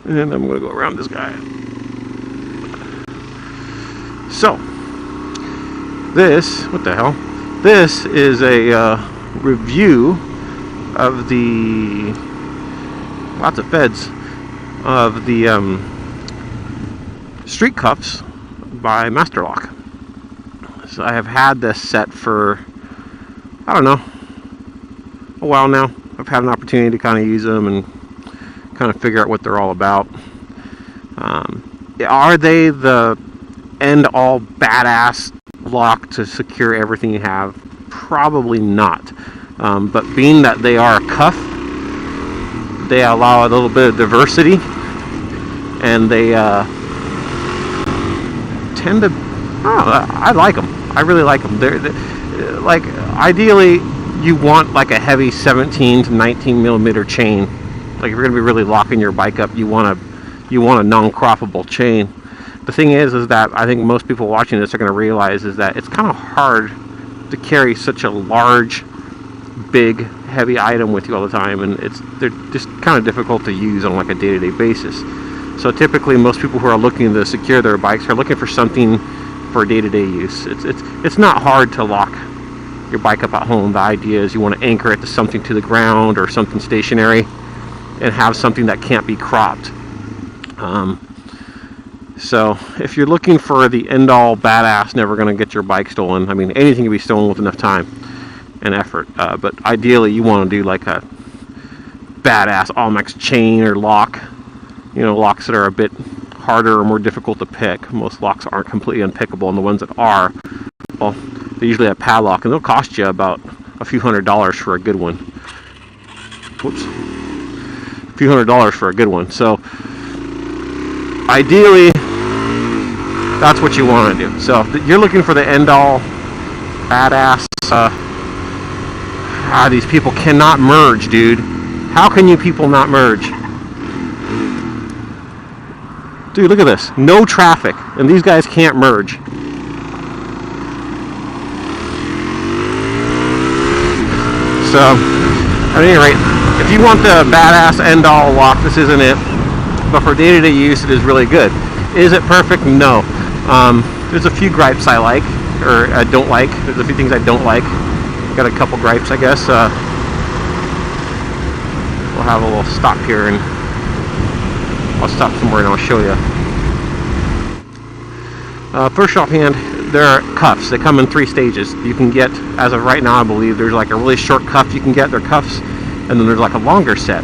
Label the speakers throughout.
Speaker 1: And I'm going to go around this guy. So, this, what the hell? This is a review of the, lots of feds, of the street cuffs by Master Lock. So I have had this set for, I don't know, a while now. I've had an opportunity to kind of use them and kind of figure out what they're all about. Are they the end-all badass lock to secure everything you have? Probably not. But being that they are a cuff, they allow a little bit of diversity, and they tend to, I like them. I really like them. They're like, ideally you want like a heavy 17 to 19 millimeter chain. Like if you're going to be really locking your bike up, you want a non-croppable chain. The thing is that I think most people watching this are going to realize is that it's kind of hard to carry such a large, big, heavy item with you all the time, and they're just kind of difficult to use on like a day-to-day basis. So typically most people who are looking to secure their bikes are looking for something for day-to-day use. It's not hard to lock your bike up at home. The idea is you want to anchor it to something to the ground or something stationary and have something that can't be cropped. So if you're looking for the end-all badass, never going to get your bike stolen, I mean anything can be stolen with enough time and effort, but ideally you want to do like a badass Allmax chain or lock, you know, locks that are a bit harder or more difficult to pick. Most locks aren't completely unpickable, and the ones that are, well, they usually have padlock, and they'll cost you about a few $100s for a good one. Whoops. A few $100s for a good one. So ideally that's what you want to do. So if you're looking for the end-all badass, these people cannot merge, dude. How can you people not merge? Dude, look at this. No traffic, and these guys can't merge. So, at any rate, if you want the badass end-all lock, this isn't it. But for day-to-day use, it is really good. Is it perfect? No. There's a few gripes I like, or I don't like. There's a few things I don't like. Got a couple gripes, I guess. We'll have a little stop here, and I'll stop somewhere and I'll show you. First offhand, there are cuffs. They come in 3 stages. You can get, as of right now, I believe there's like a really short cuff you can get. They're cuffs, and then there's like a longer set.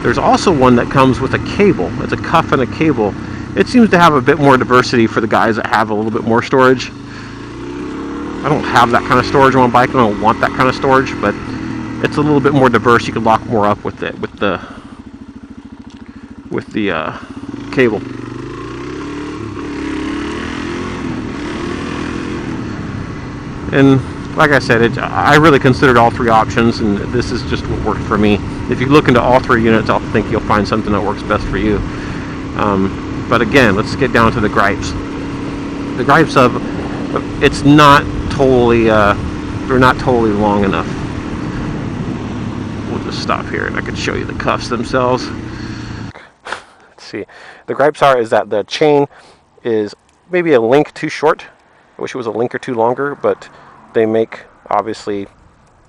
Speaker 1: There's also one that comes with a cable. It's a cuff and a cable. It seems to have a bit more diversity for the guys that have a little bit more storage. I don't have that kind of storage on my bike. I don't want that kind of storage, but it's a little bit more diverse. You can lock more up with it, with the cable. And like I said, I really considered all 3 options, and this is just what worked for me. If you look into all 3 units, I think you'll find something that works best for you. But again, let's get down to the gripes. The gripes of, it's not totally, they're not totally long enough. We'll just stop here and I can show you the cuffs themselves. Let's see. The gripes is that the chain is maybe a link too short. I wish it was a link or 2 longer, but they make, obviously,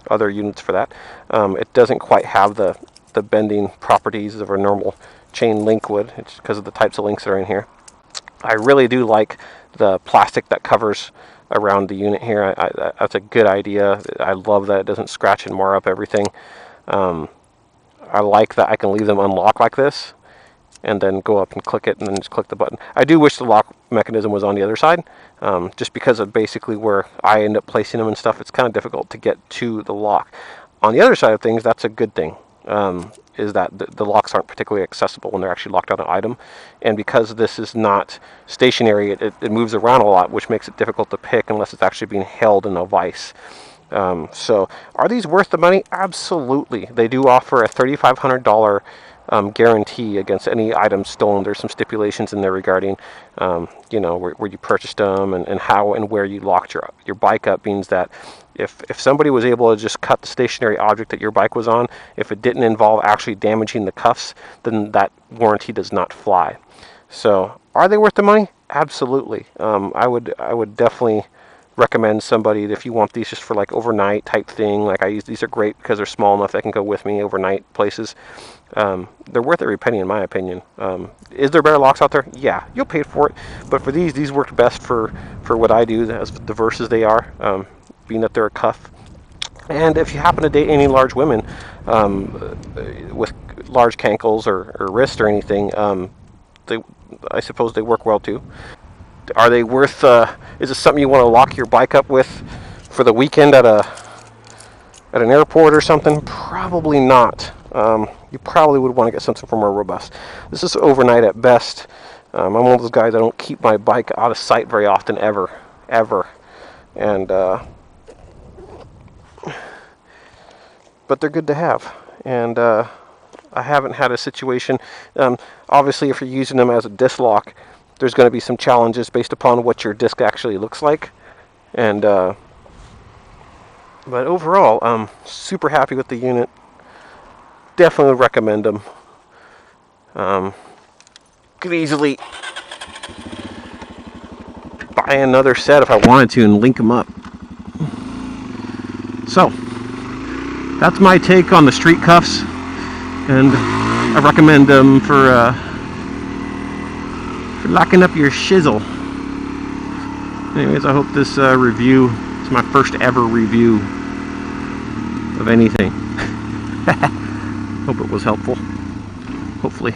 Speaker 1: other units for that. It doesn't quite have the bending properties of a normal chain link would. It's because of the types of links that are in here. I really do like the plastic that covers around the unit here. That's a good idea. I love that it doesn't scratch and mar up everything. I like that I can leave them unlocked like this and then go up and click it and then just click the button. I do wish the lock mechanism was on the other side, just because of basically where I end up placing them and stuff. It's kind of difficult to get to the lock. On the other side of things, that's a good thing, is that the locks aren't particularly accessible when they're actually locked on an item. And because this is not stationary, it moves around a lot, which makes it difficult to pick unless it's actually being held in a vise. So are these worth the money? Absolutely. They do offer a $3,500 guarantee against any items stolen. There's some stipulations in there regarding, you know, where you purchased them and how and where you locked your bike up. Means that if somebody was able to just cut the stationary object that your bike was on, if it didn't involve actually damaging the cuffs, then that warranty does not fly. So, are they worth the money? Absolutely. I would definitely recommend somebody, if you want these just for like overnight type thing. Like I use these, are great because they're small enough they can go with me overnight places. They're worth every penny in my opinion. Is there better locks out there? Yeah, you'll pay for it. But for these worked best for what I do, as diverse as they are, being that they're a cuff. And if you happen to date any large women with large cankles or wrists or anything, I suppose they work well too. Are they worth? Is it something you want to lock your bike up with for the weekend at an airport or something? Probably not. You probably would want to get something more robust. This is overnight at best. I'm one of those guys that don't keep my bike out of sight very often, ever. And but they're good to have. And I haven't had a situation. Obviously, if you're using them as a disc lock, there's going to be some challenges based upon what your disc actually looks like. And but overall, I'm super happy with the unit. Definitely recommend them. Could easily buy another set if I wanted to and link them up. So that's my take on the street cuffs, and I recommend them for locking up your shizzle. Anyways, I hope this review is my first ever review of anything. Hope it was helpful. Hopefully.